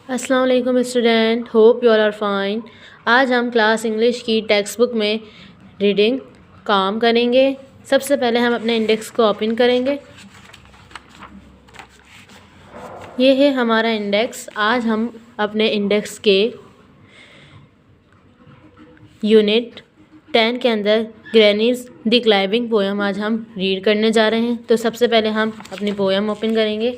अस्सलाम वालेकुम student, hope you all are fine. आज हम क्लास इंग्लिश की टेक्स्ट बुक में रीडिंग काम करेंगे। सबसे पहले हम अपने इंडेक्स को ओपन करेंगे। ये है हमारा इंडेक्स। आज हम अपने इंडेक्स के यूनिट 10 के अंदर ग्रैनीज द क्लाइंबिंग पोएम आज हम रीड करने जा रहे हैं। तो सबसे पहले हम अपनी पोएम ओपन करेंगे।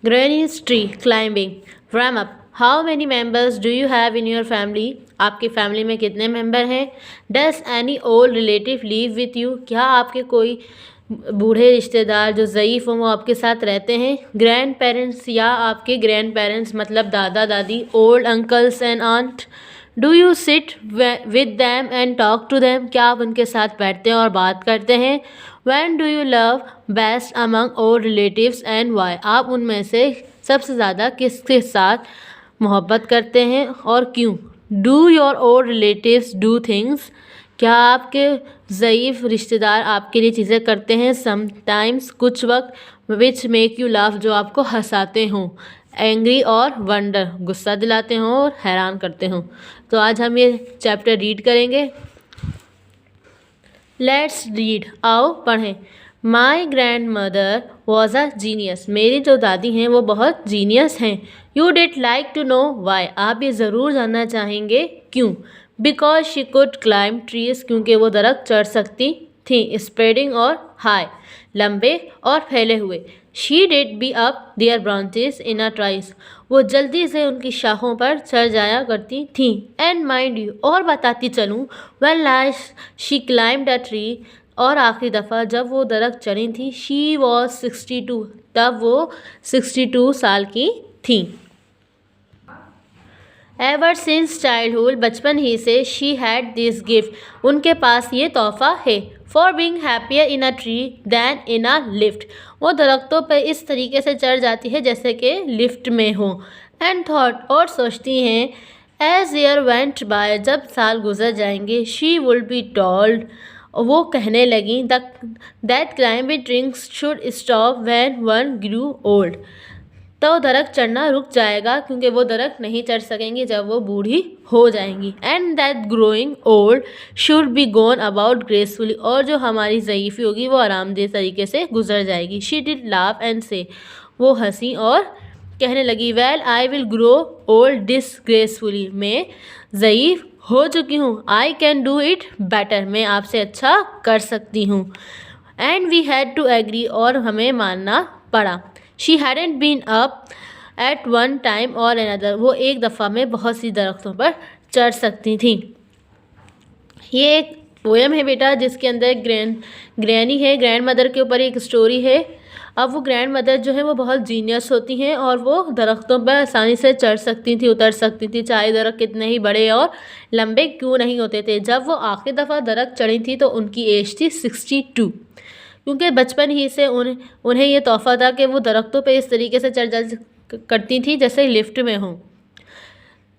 Granny's tree climbing. Ram up. How many members do you have in your family? आपकी फैमिली में कितने मेंबर हैं? Does any old relative live with you? क्या आपके कोई बूढ़े रिश्तेदार जो ज़ईफ़ हों वो आपके साथ रहते हैं? ग्रैंड पेरेंट्स या आपके ग्रैंड पेरेंट्स मतलब दादा दादी, old uncles and aunt. Do you sit with them and talk to them? क्या आप उनके साथ बैठते हैं और बात करते हैं? When do you love best among all relatives and why? आप उनमें से सबसे ज़्यादा किसके साथ मोहब्बत करते हैं और क्यों? Do your old relatives do things? क्या आपके ज़ईफ़ रिश्तेदार आपके लिए चीज़ें करते हैं? Sometimes कुछ वक्त which make you laugh जो आपको हंसाते हों, एंग्री और वंडर गुस्सा दिलाते हों और हैरान करते हों। तो आज हम ये चैप्टर रीड करेंगे। लेट्स रीड, आओ पढ़ें। My grandmother was a genius. मेरी जो दादी हैं वो बहुत जीनियस हैं। You did like to know why? आप ये ज़रूर जानना चाहेंगे क्यों? Because she could climb trees, क्योंकि वो दरख्त चढ़ सकती थी। स्प्रेडिंग और हाई, लंबे और फैले हुए। She did be up their branches in a trice, वो जल्दी से उनकी शाखों पर चढ़ जाया करती थी। एंड माइंड यू, और बताती चलूँ, when last she climbed a tree, और आखिरी दफ़ा जब वो दरख्त चढ़ी थी, शी वॉज 62, तब वो 62 साल की थी। एवर सिंस चाइल्डहुड, बचपन ही से, शी हैड दिस गिफ्ट, उनके पास ये तोहफा है। For being happier in a tree than in a lift, वो दरख्तों पर इस तरीके से चढ़ जाती है जैसे कि लिफ्ट में हो। एंड थॉट, और सोचती हैं, एज ईयर वेंट बाय, जब साल गुजर जाएंगे, शी वुड बी टोल्ड, वो कहने लगी, that climbing trees should stop when one grew old, तो दरख्त चढ़ना रुक जाएगा क्योंकि वो दरख्त नहीं चढ़ सकेंगी जब वो बूढ़ी हो जाएंगी। And that growing old should be gone about gracefully, और जो हमारी ज़ईफ़ी होगी वो आरामदेह तरीके से गुजर जाएगी। शी डिड लाफ एंड से, वो हंसी और कहने लगी, well I will grow old disgracefully, मैं ज़ईफ़ हो चुकी हूँ। I can do it better, मैं आपसे अच्छा कर सकती हूँ। And we had to agree, और हमें मानना पड़ा। She hadn't been up at one time और अनदर, वो एक दफ़ा में बहुत सी दरख्तों पर चढ़ सकती थी। ये एक पोएम है बेटा जिसके अंदर ग्रैनी है, ग्रैंड मदर के ऊपर एक स्टोरी है। अब वो ग्रैंड मदर जो है वो बहुत जीनियस होती हैं और वो दरख्तों पर आसानी से चढ़ सकती थी, उतर सकती थी, चाहे दरख्त कितने ही बड़े और लंबे क्यों नहीं होते थे। जब वो आखिरी दफ़ा दरख्त चढ़ी थी तो उनकी एज थी 62, क्योंकि बचपन ही से उन्हें ये तोहफ़ा था कि वो दरख्तों पे इस तरीके से चढ़ जा करती थी जैसे लिफ्ट में हों।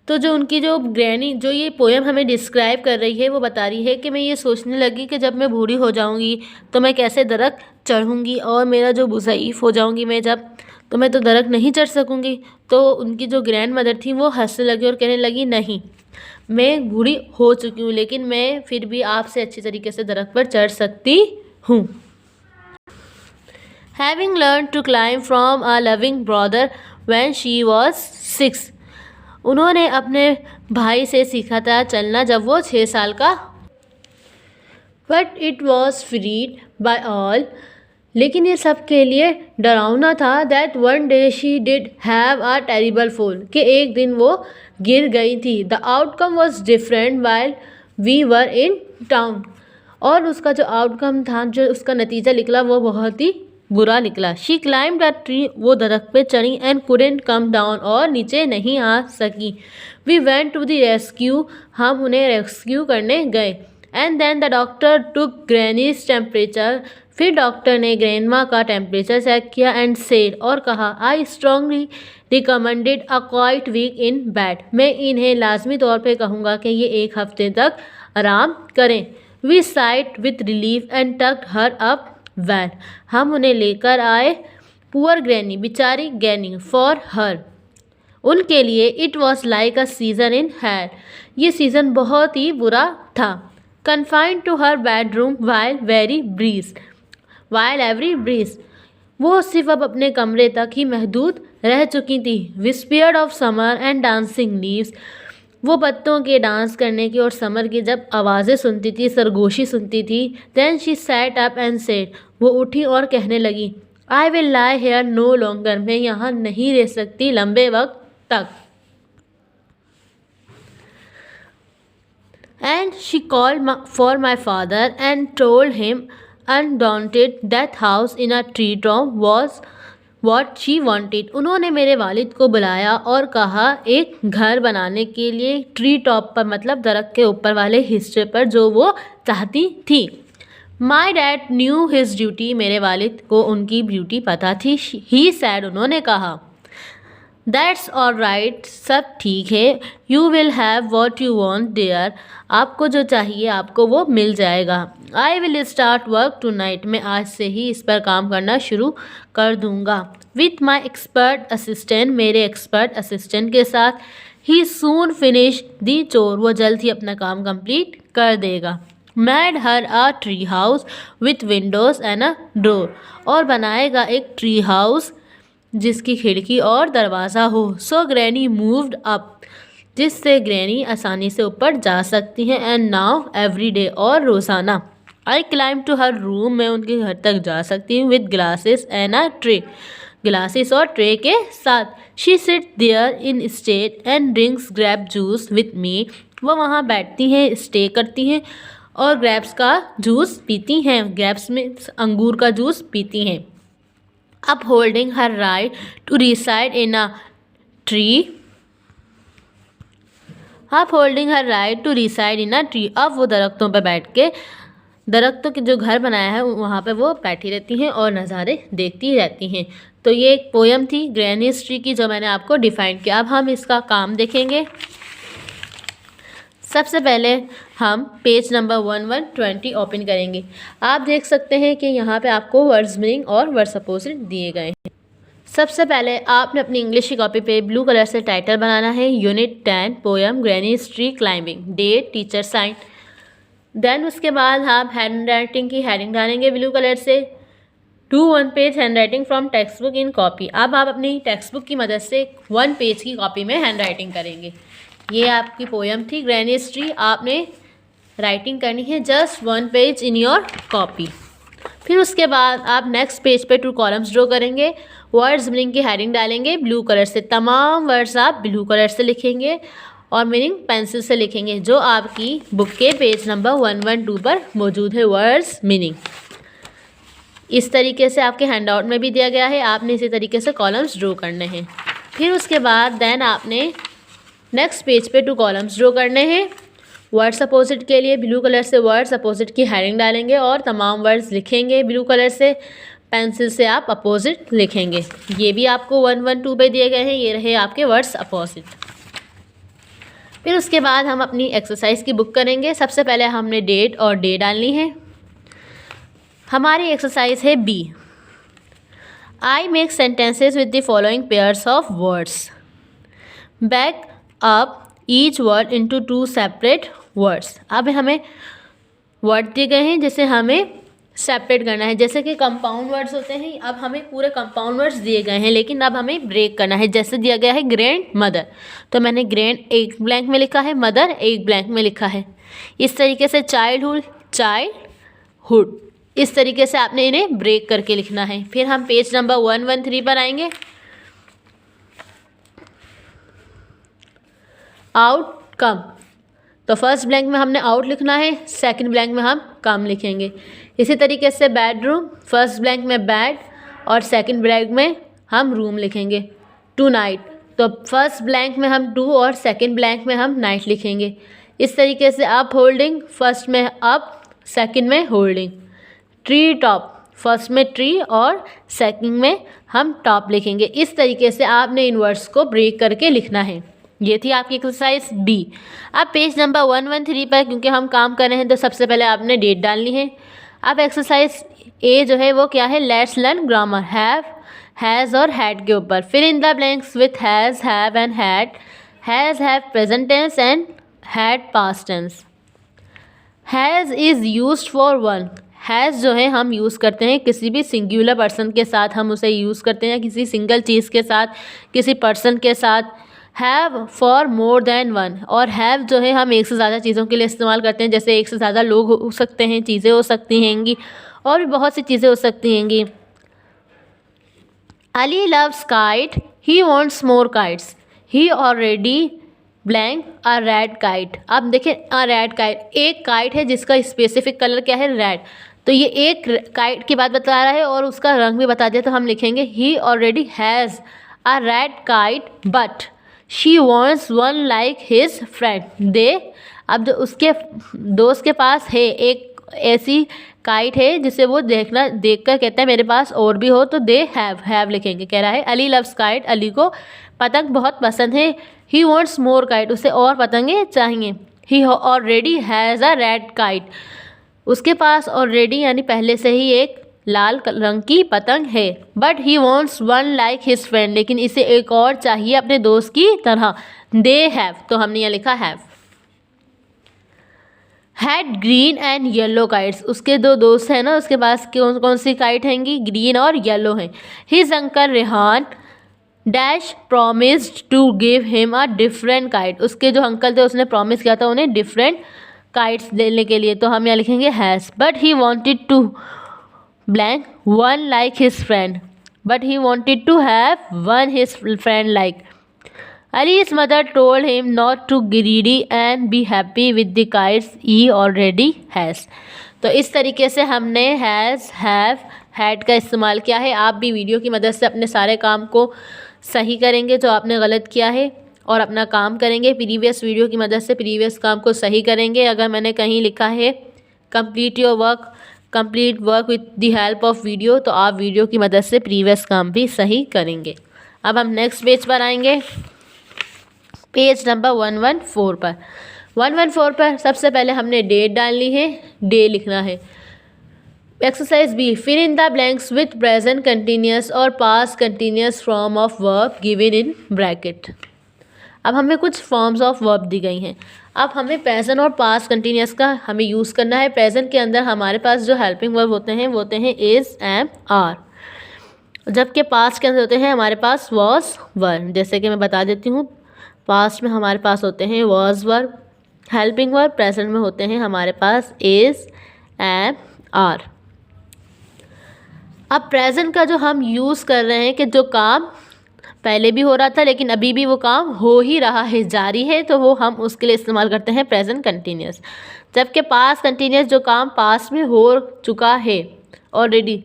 तो जो उनकी जो ग्रैनी जो ये पोएम हमें डिस्क्राइब कर रही है वो बता रही है कि मैं ये सोचने लगी कि जब मैं बूढ़ी हो जाऊंगी तो मैं कैसे दरख्त चढ़ूंगी, और मेरा जो ज़ईफ़ हो जाऊंगी मैं जब, तो मैं तो दरख्त नहीं चढ़ सकूंगी। तो उनकी जो ग्रैंड मदर थी वो हंसने लगी और कहने लगी, नहीं, मैं बूढ़ी हो चुकी हूँ लेकिन मैं फिर भी आपसे अच्छी तरीके से दरख्त पर चढ़ सकती हूँ। Having learned to climb from a loving brother when she was 6, उन्होंने अपने भाई से सीखा था चलना जब वो 6 साल का। But it was freed by all, लेकिन ये सब के लिए डरावना था। That one day she did have a terrible fall, कि एक दिन वो गिर गई थी। The outcome was different while we were in town, और उसका जो आउटकम था, जो उसका नतीजा निकला वो बहुत ही बुरा निकला। शी क्लाइम्ड अ ट्री, वो दरख्त पे चढ़ी, एंड कुडंट कम डाउन, और नीचे नहीं आ सकी। We went to the rescue, हम उन्हें रेस्क्यू करने गए। And then the doctor took granny's temperature, फिर डॉक्टर ने ग्रैंडमा का टेम्परेचर चेक किया। एंड सेड, और कहा, I strongly recommended a quite week in bed, मैं इन्हें लाजमी तौर पे कहूँगा कि ये 1 हफ्ते तक आराम करें। We sighed with relief and tucked her up van, हम उन्हें लेकर आए, पुअर ग्रैनी, बेचारी ग्रैनी, फॉर हर, उनके लिए, it was like a season in hell, ये सीज़न बहुत ही बुरा था, confined to her bedroom while every breeze, वो सिर्फ अब अपने कमरे तक ही महदूद रह चुकी थी, whispered of summer and dancing leaves, वो पत्तों के डांस करने की और समर की जब आवाज़ें सुनती थी, सरगोशी सुनती थी, then she sat up and said, वो उठी और कहने लगी, I will lie here no longer, मैं यहाँ नहीं रह सकती लंबे वक्त तक। And she called for my father and told him undaunted that house in a tree top was what she wanted, उन्होंने मेरे वालिद को बुलाया और कहा एक घर बनाने के लिए ट्री टॉप पर, मतलब दरख्त के ऊपर वाले हिस्से पर, जो वो चाहती थी। My dad new his duty, मेरे वालिद को उनकी ड्यूटी पता थी। ही सैड, उन्होंने कहा, दैट्स ऑल राइट, सब ठीक है, you will have what you want there, आपको जो चाहिए आपको वो मिल जाएगा। I will start work tonight, मैं आज से ही इस पर काम करना शुरू कर दूंगा। विथ माई एक्सपर्ट असिस्टेंट, मेरे एक्सपर्ट असिस्टेंट के साथ। ही सून फिनिश दी चोर, वो जल्द ही अपना काम कंप्लीट कर देगा। Made her a tree house with Windows and a door, और बनाएगा एक ट्री हाउस जिसकी खिड़की और दरवाज़ा हो। सो ग्रैनी मूव्ड अप, जिससे ग्रैनी आसानी से ऊपर जा सकती हैं। एंड नाउ एवरी डे, और रोज़ाना। I climb to her room, मैं उनके घर तक जा सकती हूँ। With glasses and a tray, glasses और ट्रे के साथ। She sit there in state and drinks grape juice with me, वो वहाँ बैठती हैं, स्टे करती हैं और ग्रैप्स का जूस पीती हैं। ग्रैप्स में अंगूर का जूस पीती हैं। upholding her right to reside in a tree, upholding her right to reside in a tree, अब वो दरख्तों पर बैठ के, दरख्तों के जो घर बनाया है वहाँ पे वो बैठी रहती हैं और नज़ारे देखती रहती हैं। तो ये एक पोयम थी ग्रैनीज ट्री की, जो मैंने आपको डिफ़ाइन किया। अब हम इसका काम देखेंगे। सबसे पहले हम पेज नंबर 1120 ओपन करेंगे। आप देख सकते हैं कि यहाँ पे आपको वर्ड्स मीनिंग और वर्ड्स अपोजिट दिए गए हैं। सबसे पहले आपने अपनी इंग्लिश की कॉपी पे ब्लू कलर से टाइटल बनाना है, unit 10 poem granny's tree climbing, date, teacher sign. Then उसके बाद आप हैंड राइटिंग की हेडिंग डालेंगे ब्लू कलर से, to 1 page handwriting from textbook in copy. अब आप अपनी टेक्स्ट बुक की मदद से 1 पेज की कॉपी में हैंड राइटिंग करेंगे। ये आपकी पोयम थी ग्रैनीज ट्री, आपने राइटिंग करनी है just 1 page in your copy. फिर उसके बाद आप नेक्स्ट पेज पे 2 कॉलम्स ड्रॉ करेंगे, वर्ड्स मीनिंग की हेडिंग डालेंगे ब्लू कलर से, तमाम वर्ड्स आप ब्लू कलर से लिखेंगे और मीनिंग पेंसिल से लिखेंगे, जो आपकी बुक के पेज नंबर 112 पर मौजूद है, वर्ड्स मीनिंग। इस तरीके से आपके हैंड आउट में भी दिया गया है, आपने इसी तरीके से कॉलम्स ड्रॉ करने हैं। फिर उसके बाद देन आपने नेक्स्ट पेज पे 2 कॉलम्स ड्रॉ करने हैं। वर्ड्स अपोजिट के लिए ब्लू कलर से वर्ड्स अपोजिट की हेडिंग डालेंगे और तमाम वर्ड्स लिखेंगे ब्लू कलर से, पेंसिल से आप अपोजिट लिखेंगे। ये भी आपको 112 पे दिए गए हैं, ये रहे आपके वर्ड्स अपोजिट। फिर उसके बाद हम अपनी एक्सरसाइज की बुक करेंगे। सबसे पहले हमने डेट और डे डालनी है। हमारी एक्सरसाइज है B, I make sentences with the following pairs of words, back up each word into 2 separate words. अब हमें वर्ड दिए गए हैं जिसे हमें सेपरेट करना है, जैसे कि कंपाउंड वर्ड्स होते हैं। अब हमें पूरे कंपाउंड वर्ड्स दिए गए हैं, लेकिन अब हमें ब्रेक करना है। जैसे दिया गया है ग्रैंड मदर, तो मैंने ग्रैंड एक ब्लैंक में लिखा है, मदर एक ब्लैंक में लिखा है। इस तरीके से चाइल्डहुड, चाइल्डहुड, इस तरीके से आपने इन्हें ब्रेक करके लिखना है। फिर हम पेज नंबर 113 पर आएंगे। आउटकम, तो फर्स्ट ब्लैंक में हमने आउट लिखना है, सेकंड ब्लैंक में हम कम लिखेंगे। इसी तरीके से बेडरूम, फर्स्ट ब्लैंक में बेड और सेकंड ब्लैंक में हम रूम लिखेंगे। टू नाइट, तो फर्स्ट ब्लैंक में हम 2 और सेकंड ब्लैंक में हम नाइट लिखेंगे। इस तरीके से अप होल्डिंग, फर्स्ट में अप, सेकंड में होल्डिंग। ट्री टॉप, फर्स्ट में ट्री और सेकंड में हम टॉप लिखेंगे। इस तरीके से आपने इन वर्ड्स को ब्रेक करके लिखना है। ये थी आपकी एक्सरसाइज बी। अब पेज नंबर 113 पर क्योंकि हम काम कर रहे हैं तो सबसे पहले आपने डेट डालनी है। अब एक्सरसाइज ए जो है वो क्या है, let's learn grammar. Have, has और हैड के ऊपर fill in the blanks with has, have and had. Has, have present tense and had past tense. Has is used for one. Has जो है हम यूज़ करते हैं किसी भी सिंगुलर पर्सन के साथ, हम उसे यूज़ करते हैं किसी सिंगल चीज़ के साथ, किसी पर्सन के साथ। Have for more than one, और हैव जो है हम एक से ज़्यादा चीज़ों के लिए इस्तेमाल करते हैं, जैसे एक से ज़्यादा लोग हो सकते हैं, चीज़ें हो सकती हैंगी, और भी बहुत सी चीज़ें हो सकती हैंगी। Ali loves kite, he wants more kites. He already blank a red kite. अब देखिए अ रेड काइट, एक काइट है जिसका स्पेसिफिक कलर क्या है, रेड। तो ये एक काइट की बात बता रहा है और उसका रंग भी बता दिया, तो हम लिखेंगे he already has a red kite but she wants one like his friend. दे, अब जो उसके दोस्त के पास है एक ऐसी काइट है जिसे वो देखकर कहता है मेरे पास और भी हो, तो दे हैव लिखेंगे। कह रहा है अली लव्स काइट, अली को पतंग बहुत पसंद है। ही वॉन्ट्स मोर काइट, उसे और पतंगे चाहिए। He already has a red kite, उसके पास ऑलरेडी यानी पहले से ही एक लाल रंग की पतंग है। But he wants one like his friend, लेकिन इसे एक और चाहिए अपने दोस्त की तरह। दे हैव, तो हमने यहाँ लिखा have. Had green and yellow kites, उसके दो दोस्त हैं ना, उसके पास कौन कौन सी काइट हैंगी, ग्रीन और येलो हैं। His uncle Rehan dash promised to give him a different kite, उसके जो अंकल थे उसने प्रॉमिस किया था उन्हें डिफरेंट काइट्स देने के लिए, तो हम यहाँ लिखेंगे has. But he wanted to blank one like his friend, but he wanted to have one his friend like. Ali's mother told him not to greedy and be happy with the kites he already has। तो इस तरीके से हमने has, have, had का इस्तेमाल किया है। आप भी वीडियो की मदद से अपने सारे काम को सही करेंगे जो आपने गलत किया है, और अपना काम करेंगे प्रीवियस वीडियो की मदद से, प्रीवियस काम को सही करेंगे। अगर मैंने कहीं लिखा है complete your work, complete work with the help of video, तो आप वीडियो की मदद से प्रीवियस काम भी सही करेंगे। अब हम नेक्स्ट पेज पर आएंगे, पेज नंबर 114 पर। 114 पर सबसे पहले हमने डेट डालनी है, डे लिखना है। Exercise B, fill in the blanks with present continuous और past continuous form of verb given in bracket. अब हमें कुछ फॉर्म्स ऑफ वर्ब दी गई हैं। अब हमें प्रेजेंट और पास्ट कंटिन्यूस का हमें यूज़ करना है। प्रेजेंट के अंदर हमारे पास जो हेल्पिंग वर्ब होते हैं वो होते हैं इज़, एम, आर, जबकि पास्ट के अंदर होते हैं हमारे पास वॉज, वर। जैसे कि मैं बता देती हूँ, पास्ट में हमारे पास होते हैं was verb, helping verb. Present में होते हैं हमारे पास इज़, एम, आर। अब प्रेजेंट का जो हम यूज़ कर रहे हैं कि जो काम पहले भी हो रहा था लेकिन अभी भी वो काम हो ही रहा है, जारी है, तो वो हम उसके लिए इस्तेमाल करते हैं प्रेजेंट कंटिन्यूस। जबकि पास्ट कंटिन्यूस जो काम पास्ट में हो चुका है ऑलरेडी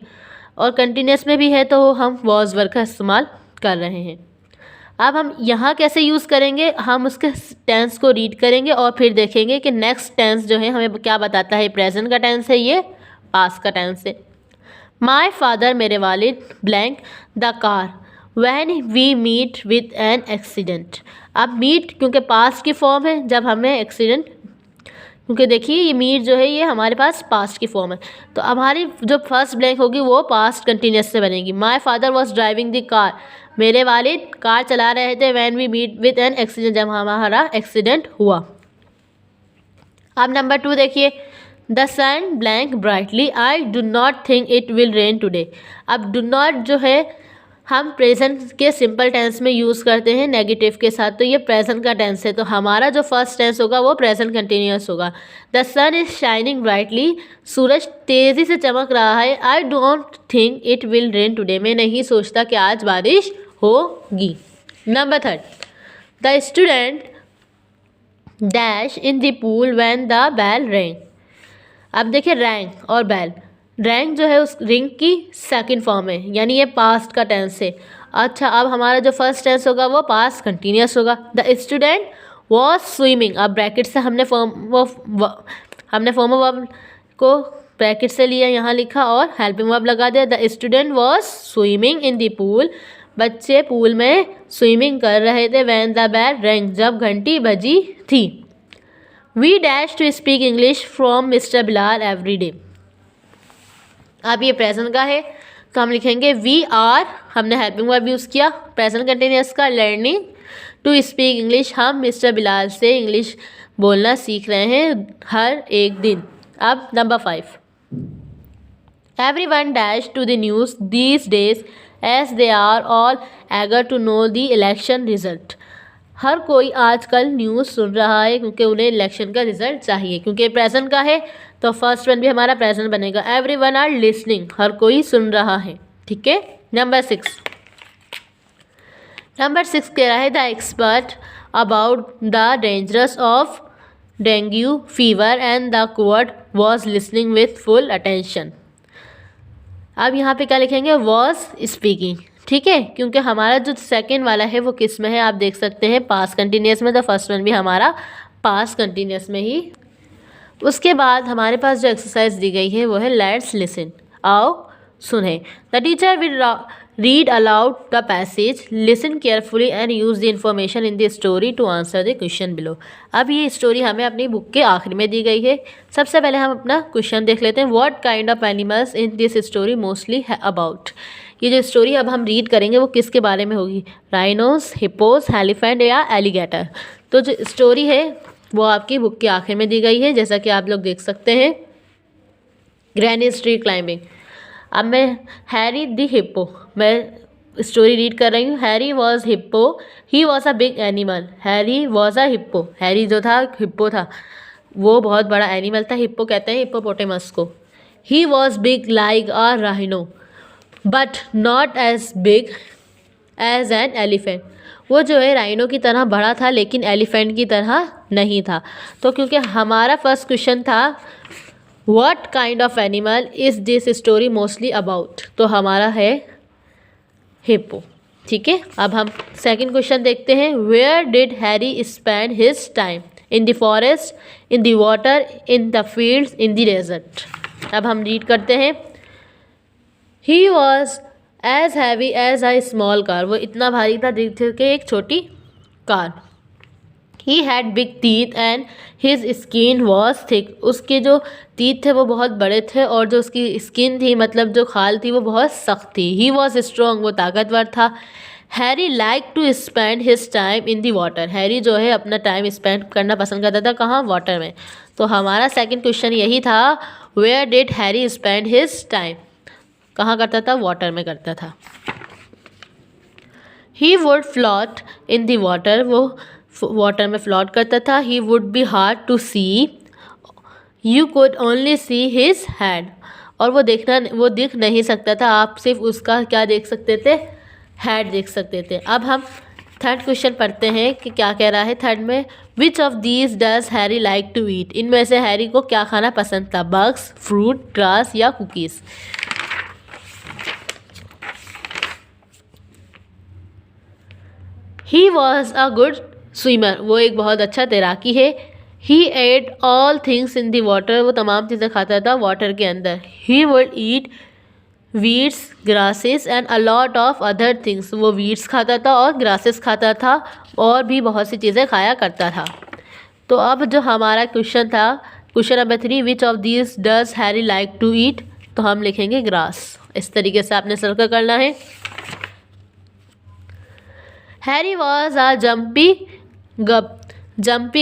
और कंटिन्यूस में भी है, तो हम वॉज वर्ब का इस्तेमाल कर रहे हैं। अब हम यहाँ कैसे यूज़ करेंगे, हम उसके टेंस को रीड करेंगे और फिर देखेंगे कि नेक्स्ट टेंस जो है हमें क्या बताता है। प्रेजेंट का टेंस है ये, पास्ट का टेंस है। माई फादर, मेरे वालिद, blank the car when we meet with an accident. अब मीट क्योंकि पास्ट की फॉर्म है, जब हमें एक्सीडेंट, क्योंकि देखिए ये मीट जो है ये हमारे पास पास्ट की फॉर्म है, तो हमारी जो फर्स्ट ब्लैंक होगी वो पास्ट कंटिन्यूस से बनेगी। My father was driving the car, मेरे वालिद कार चला रहे थे। When we meet with an accident, जब हमारा एक्सीडेंट हुआ। अब नंबर 2 देखिए, the sun blank brightly, I do not think it will rain today. अब डू नॉट जो है हम प्रेजेंट के सिंपल टेंस में यूज़ करते हैं नेगेटिव के साथ, तो ये प्रेजेंट का टेंस है, तो हमारा जो फर्स्ट टेंस होगा वो प्रेजेंट कंटिन्यूस होगा। The sun is shining brightly, सूरज तेज़ी से चमक रहा है। I don't think it will rain today, मैं नहीं सोचता कि आज बारिश होगी। Number 3, the student dash in the pool when the bell rang. अब देखिए रैंग और बेल, रैंक जो है उस रिंग की सेकंड फॉर्म है, यानी ये पास्ट का टेंस है। अच्छा, अब हमारा जो फर्स्ट टेंस होगा वो पास्ट कंटिन्यूस होगा। द स्टूडेंट वॉज स्विमिंग, अब ब्रैकेट से हमने फॉर्म ऑफ वर्ब को ब्रैकेट से लिया, यहाँ लिखा और हेल्पिंग वर्ब लगा दिया। The student was swimming in the pool, बच्चे पूल में स्विमिंग कर रहे थे। व्हेन द बेल रैंग, जब घंटी बजी थी। We dash to speak English from mister Bilal every day. अब ये प्रेजेंट का है तो हम लिखेंगे वी आर, हमने हेल्पिंग वर्ब यूज़ किया। प्रेजेंट कंटिन्यूअस का लर्निंग टू स्पीक इंग्लिश, हम मिस्टर बिलाल से इंग्लिश बोलना सीख रहे हैं हर एक दिन। अब number 5, everyone dash to the news these days as they are all eager to know the election result। हर कोई आजकल न्यूज़ सुन रहा है क्योंकि उन्हें इलेक्शन का रिजल्ट चाहिए। क्योंकि प्रेजेंट का है तो फर्स्ट वन भी हमारा प्रेजेंट बनेगा। एवरीवन आर लिसनिंग, हर कोई सुन रहा है। ठीक है। नंबर 6 कह रहा है the expert about the dangerous of dengue fever and the court was listening with full attention. अब यहाँ पे क्या लिखेंगे, वॉज स्पीकिंग। ठीक है, क्योंकि हमारा जो सेकंड वाला है वो किस में है, आप देख सकते हैं पास्ट कंटिन्यूअस में, तो फर्स्ट वन भी हमारा पास्ट कंटिन्यूअस में ही। उसके बाद हमारे पास जो एक्सरसाइज दी गई है वो है लेट्स लिसन, आओ सुने। The teacher will read aloud the passage, listen carefully and use the information in the story to answer the question below. अब ये स्टोरी हमें अपनी बुक के आखिर में दी गई है। सबसे पहले हम अपना क्वेश्चन देख लेते हैं। What kind of animals in this story mostly about. ये जो स्टोरी अब हम रीड करेंगे वो किसके बारे में होगी, राइनोस, हिप्पोस, एलिफेंट या एलिगेटर। तो जो स्टोरी है वो आपकी बुक के आखिर में दी गई है, जैसा कि आप लोग देख सकते हैं। Granny tree climbing. अब मैं हैरी द हिप्पो, मैं स्टोरी रीड कर रही हूँ। Harry was hippo, he was a big animal. Harry was a hippo, Harry जो था हिप्पो था, वो बहुत बड़ा एनिमल था। हिप्पो कहते हैं हिप्पोपोटेमस को। He was big like a rhino but not as big as an elephant. वो जो है राइनो की तरह बड़ा था लेकिन एलिफेंट की तरह नहीं था। तो क्योंकि हमारा फर्स्ट क्वेश्चन था what kind of animal is this story mostly about, तो हमारा है हिप्पो। ठीक है। अब हम सेकंड क्वेश्चन देखते हैं। Where did Harry spend his time, in the forest, in the water, in the fields, in the desert. अब हम रीड करते हैं। He was as heavy as a small car, वो इतना भारी था जैसे कि एक छोटी car. He had big teeth and his skin was thick, उसके जो टीथ थे वो बहुत बड़े थे और जो उसकी स्किन थी, मतलब जो खाल थी, वो बहुत सख्त थी। ही वॉज स्ट्रॉन्ग, वो ताकतवर था। Harry like to spend his time in the water, Harry जो है अपना टाइम स्पेंड करना पसंद करता था, कहाँ, वाटर में। तो हमारा सेकंड क्वेश्चन यही था, where did Harry spend his time, कहाँ करता था, वाटर में करता था। He would float in the water, वो वाटर में फ्लॉट करता था। He would be hard to see, you could only see his head, और वो दिख नहीं सकता था, आप सिर्फ उसका क्या देख सकते थे, हैड देख सकते थे। अब हम थर्ड क्वेश्चन पढ़ते हैं कि क्या कह रहा है थर्ड में। Which of these does Harry like to eat, इनमें से हैरी को क्या खाना पसंद था, बग्स, फ्रूट, ग्रास या cookies. He was a good swimmer, वो एक बहुत अच्छा तैराकी है। He ate all things in the water, वो तमाम चीज़ें खाता था वाटर के अंदर। He would eat weeds, grasses and a lot of other things, वो वीड्स खाता था और ग्रासेस खाता था और भी बहुत सी चीज़ें खाया करता था। तो अब जो हमारा क्वेश्चन था, question number 3, which of these does Harry like to eat, तो हम लिखेंगे ग्रास। इस तरीके से आपने सर्कल करना है। Harry was a jumpy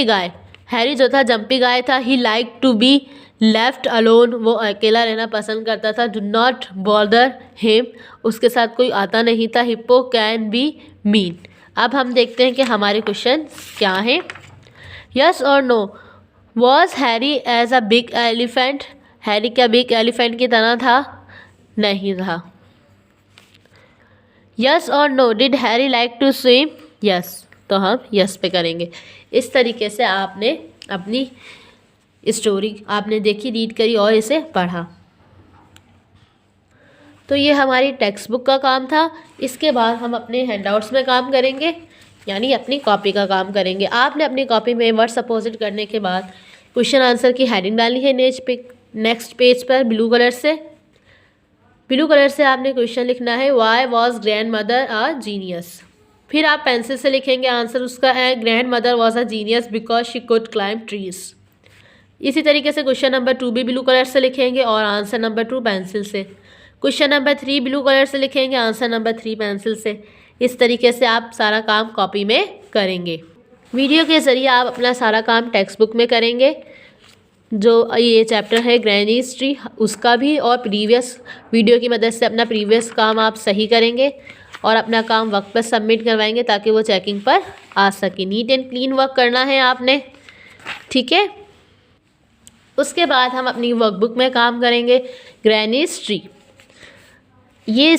guy, Harry जो था जंपी गाय था। He like to be left alone, वो अकेला रहना पसंद करता था। डू नॉट बॉदर हिम, उसके साथ कोई आता नहीं था। Hippo can be mean. अब हम देखते हैं कि हमारे क्वेश्चन क्या हैं। यस और no, was Harry as a big elephant, Harry क्या बिग एलिफेंट की तरह था, नहीं था। यस और no, did Harry like to swim, yes, तो हम यस पे करेंगे। इस तरीके से आपने अपनी स्टोरी आपने देखी, रीड करी और इसे पढ़ा। तो ये हमारी टेक्स्ट बुक का काम था। इसके बाद हम अपने हैंडआउट्स में काम करेंगे, यानी अपनी कॉपी का काम करेंगे। आपने अपनी कॉपी में वर्ड्स अपोजिट करने के बाद क्वेश्चन आंसर की हेडिंग डाली है नेक्स्ट पेज पर ब्लू कलर से। ब्लू कलर से आपने क्वेश्चन लिखना है, why was grand mother a genius. फिर आप पेंसिल से लिखेंगे आंसर उसका है, grand mother was a genius because she could climb trees. इसी तरीके से क्वेश्चन नंबर 2 भी ब्लू कलर से लिखेंगे और आंसर नंबर 2 पेंसिल से। क्वेश्चन नंबर 3 ब्लू कलर से लिखेंगे, आंसर नंबर 3 पेंसिल से। इस तरीके से आप सारा काम कॉपी में करेंगे। वीडियो के ज़रिए आप अपना सारा काम टेक्स्ट बुक में करेंगे, जो ये चैप्टर है ग्रैनी हिस्ट्री उसका भी, और प्रीवियस वीडियो की मदद से अपना प्रीवियस काम आप सही करेंगे और अपना काम वक्त पर सबमिट करवाएंगे ताकि वो चेकिंग पर आ सके। नीट एंड क्लीन वर्क करना है आपने, ठीक है। उसके बाद हम अपनी वर्कबुक में काम करेंगे। ग्रैनी हिस्ट्री ये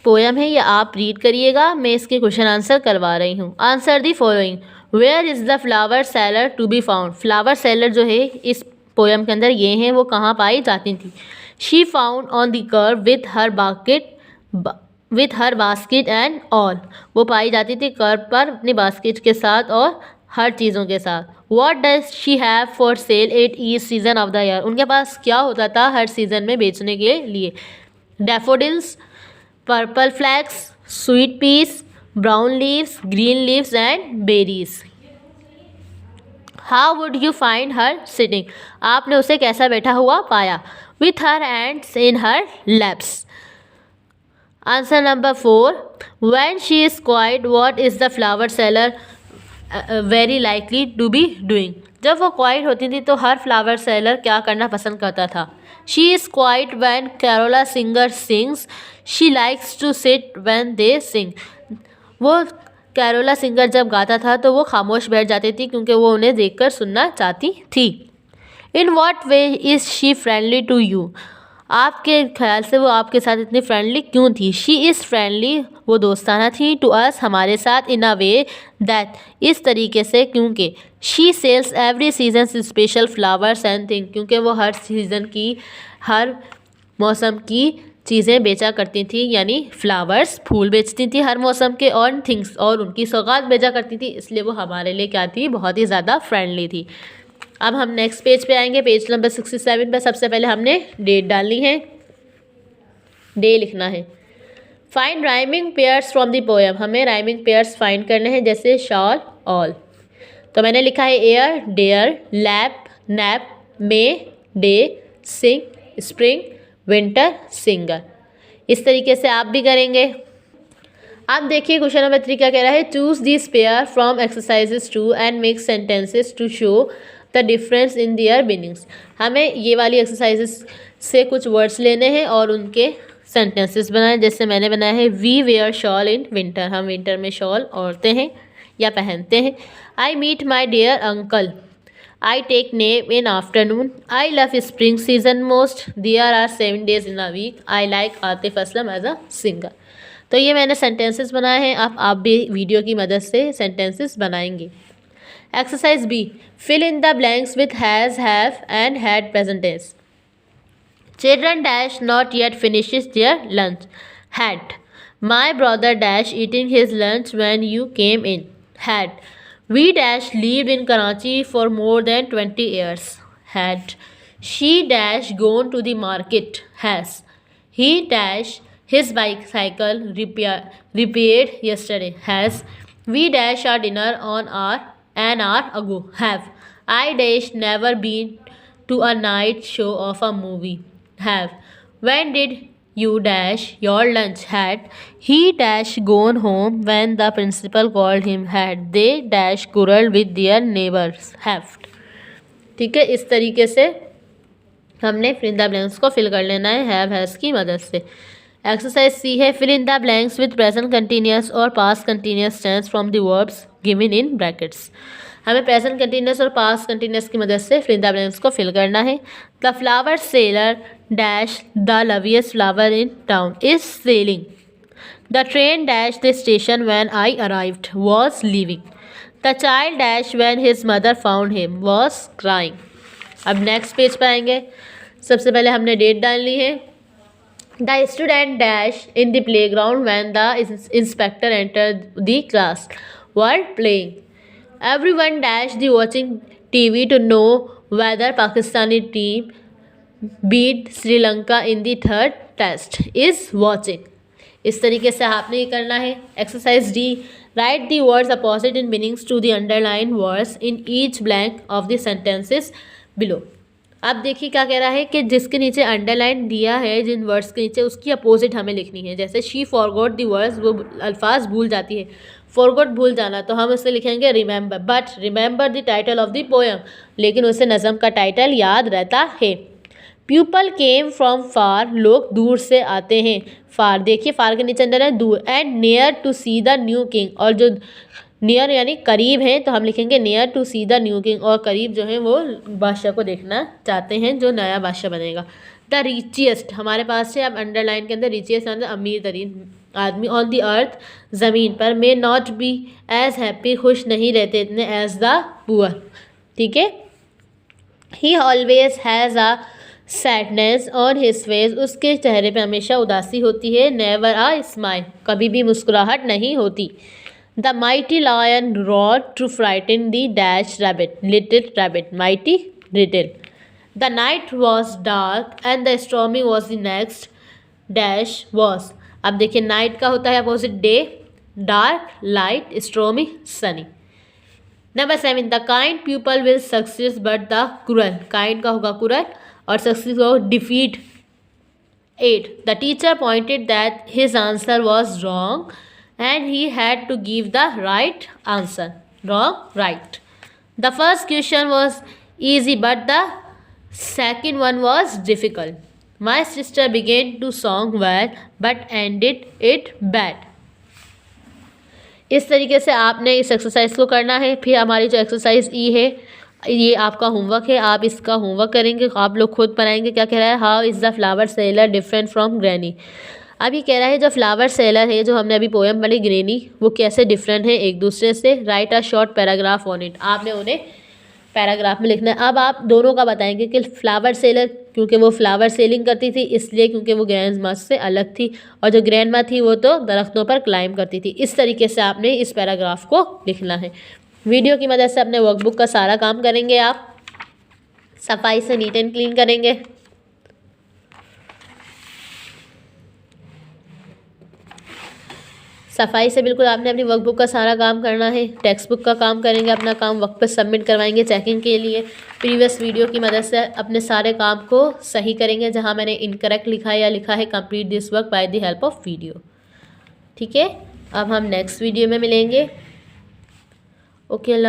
पोयम है, ये आप रीड करिएगा, मैं इसके क्वेश्चन आंसर करवा रही हूँ। Answer the following. Where is the flower seller to be found. Flower seller जो है इस पोयम के अंदर ये हैं, वो कहाँ पाई जाती थी। She found on the curve with her basket and all. वो पाई जाती थी कर्व पर अपनी बास्केट के साथ और हर चीज़ों के साथ। What does she have for sale at each season of the year. उनके पास क्या होता था हर सीज़न में बेचने के लिए। Daffodils, purple flax, sweet peas, brown leaves, green leaves and berries. How would you find her sitting. आपने उसे कैसा बैठा हुआ पाया। With her hands in her laps. Answer number 4। When she is quiet what is the flower seller very likely to be doing. जब वो quite होती थी तो हर फ्लावर सेलर क्या करना पसंद करता था। She is quite when Carola singer sings. She likes to sit when they sing. वो कैरोला सिंगर जब गाता था तो वो खामोश बैठ जाती थी क्योंकि वो उन्हें देखकर सुनना चाहती थी। In what way is she friendly to you. आपके ख्याल से वो आपके साथ इतनी फ्रेंडली क्यों थी। शी इज़ फ्रेंडली, वो दोस्ताना थी। टू अस, हमारे साथ। इन अ वे दैट, इस तरीके से क्योंकि। She sales every season special flowers and thing, क्योंकि वो हर सीज़न की हर मौसम की चीज़ें बेचा करती थी, यानी फ्लावर्स फूल बेचती थी हर मौसम के, और थिंग्स और उनकी सौगात बेचा करती थी, इसलिए वो हमारे लिए क्या थी, बहुत ही ज़्यादा फ्रेंडली थी। अब हम नेक्स्ट पेज पे आएंगे। पेज नंबर 67 पे सबसे पहले हमने डेट डालनी है, डे लिखना है। Find rhyming pairs from the poem. हमें राइमिंग पेयर्स फाइंड करने हैं, जैसे शॉल, ऑल। तो मैंने लिखा है एयर, डेयर, लैप, नैप, मे, डे, सिंग, स्प्रिंग, विंटर, सिंगर। इस तरीके से आप भी करेंगे। अब देखिए क्वेश्चन नंबर 3 क्या कह रहा है। Choose this pair from exercises 2 and make sentences to show the difference in their meanings. हमें ये वाली एक्सरसाइजेस से कुछ वर्ड्स लेने हैं और उनके सेंटेंसेस बनाएं। जैसे मैंने बनाया है we wear shawl in winter. हम विंटर में शॉल ओढ़ते हैं या पहनते हैं। I meet my dear uncle. I take nap in afternoon. I love spring season most. There are 7 days in a week. I like Atif Aslam as a singer. तो ये मैंने सेंटेंसेस बनाए हैं। आप भी वीडियो की मदद से सेंटेंसेस बनाएंगे। Exercise B, fill in the blanks with has, have and had present tense. Children dash not yet finishes their lunch. Had my brother dash eating his lunch when you came in. Had We dash lived in Karachi for more than 20 years. Had she dash gone to the market. Has he dash his bicycle repaired yesterday. Has we dash our dinner on an hour ago. Have I dash never been to a night show of a movie. Have when did you dash your lunch. Had he dash gone home when the principal called him. Had they dash quarreled with their neighbors. Have। ठीक है, इस तरीके से हमने fill in the blanks को fill कर लेना है हैव हैज़ की मदद से। एक्सरसाइज सी है fill in the blanks with present continuous और past continuous tense from the verbs given in brackets. हमें प्रेजेंट कंटिन्यूअस और पास्ट कंटिन्यूअस की मदद से फिल इन द ब्लैंक्स को फिल करना है। The flower seller dash the loveliest flower in town is selling. The train dash the station when I arrived was leaving. The child dash when his mother found him was crying. अब next page पर आएंगे। सबसे पहले हमने date डालनी है। The student dash in the play ground when the inspector enter the class were playing. Everyone dash the watching TV to know whether Pakistani team beat Sri Lanka in the third test is watching। इस तरीके से आपने ये करना है। Exercise D, write the words opposite in meanings to the underline words in each blank of the sentences below. अब देखिए क्या कह रहा है कि जिसके नीचे अंडरलाइन दिया है जिन वर्ड्स के नीचे, उसकी अपोजिट हमें लिखनी है। जैसे शी फॉरगॉट द वर्ड्स, वो अल्फाज भूल जाती है। फॉरगॉट भूल जाना, तो हम उससे लिखेंगे remember. But remember the title of the poem, लेकिन उसे नज़म का टाइटल याद रहता है। पीपल केम फ्रॉम फार, लोग दूर से आते हैं। फार, देखिए फार के नीचे अंदर है दूर। And near to see the new king, और जो नियर यानी करीब है तो हम लिखेंगे near to see the new king, और करीब जो है वो बादशाह को देखना चाहते हैं जो नया बादशाह बनेगा। द रिचिएस्ट, हमारे पास है अब अंडरलाइन के अंदर रिचिएस्ट मतलब अमीर तरीन आदमी। ऑन द अर्थ, ज़मीन पर। May not be as happy, खुश नहीं रहते इतने एज द पुअर। ठीक है। He always has a sadness on his face, उसके चेहरे पे हमेशा उदासी होती है। नेवर अ स्माइल, कभी भी मुस्कुराहट नहीं होती। The mighty lion roared to frighten the dash rabbit, little rabbit, mighty little. The night was dark and the stormy was the next dash was. अब देखिए नाइट का होता है opposite day, dark light, stormy sunny. Number 7, the kind people will success but the cruel, kind का होगा cruel और success का defeat. 8, the teacher pointed that his answer was wrong and he had to give the right answer. Wrong, right. The first question was easy but the second one was difficult. My sister began to sing well but ended it bad. इस तरीके से आपने इस exercise को करना है। फिर हमारी जो एक्सरसाइज ई है, ये आपका होमवर्क है, आप इसका होमवर्क करेंगे, आप लोग खुद बनाएंगे। क्या कह रहा है, how is the flower seller different from granny. अभी कह रहा है जो फ्लावर सेलर है, जो हमने अभी पोएम पढ़ी ग्रैनी, वो कैसे डिफरेंट है एक दूसरे से। Right a short paragraph on it, आपने उन्हें पैराग्राफ में लिखना है। अब आप दोनों का बताएंगे कि फ्लावर सेलर क्योंकि वो फ्लावर सेलिंग करती थी इसलिए, क्योंकि वो ग्रैंड माँ से अलग थी, और जो ग्रैंड माँ थी वो तो दरख्तों पर क्लाइंब करती थी। इस तरीके से आपने इस पैराग्राफ को लिखना है। वीडियो की मदद से अपने वर्कबुक का सारा काम करेंगे। आप सफाई से नीट एंड क्लीन करेंगे। सफाई से बिल्कुल आपने अपनी वर्कबुक का सारा काम करना है। टेक्स्ट बुक का काम करेंगे, अपना काम वक्त पर सबमिट करवाएंगे चेकिंग के लिए। प्रीवियस वीडियो की मदद से अपने सारे काम को सही करेंगे। जहां मैंने इनकरेक्ट लिखा है या लिखा है complete this work by the help of video. ठीक है, अब हम नेक्स्ट वीडियो में मिलेंगे। ओके।